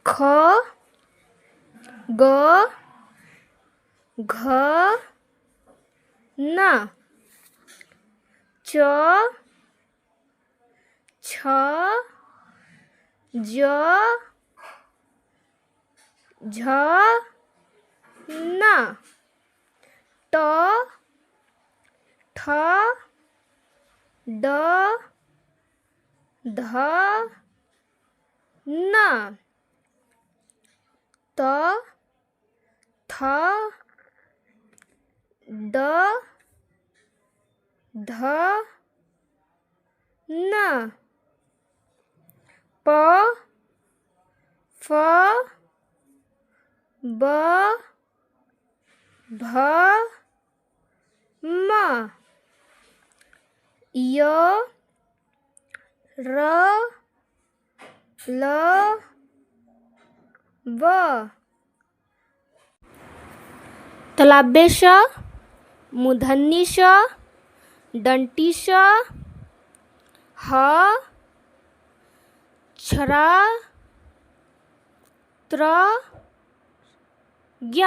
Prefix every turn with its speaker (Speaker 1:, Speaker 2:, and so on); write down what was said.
Speaker 1: ख ग घ न च छ ज झ न ट ठ ड ध न त थ ड ध न प फ ब भ म य र ल व तालव्य श मूर्धन्य श दंती श ह छरा त्र ज्ञ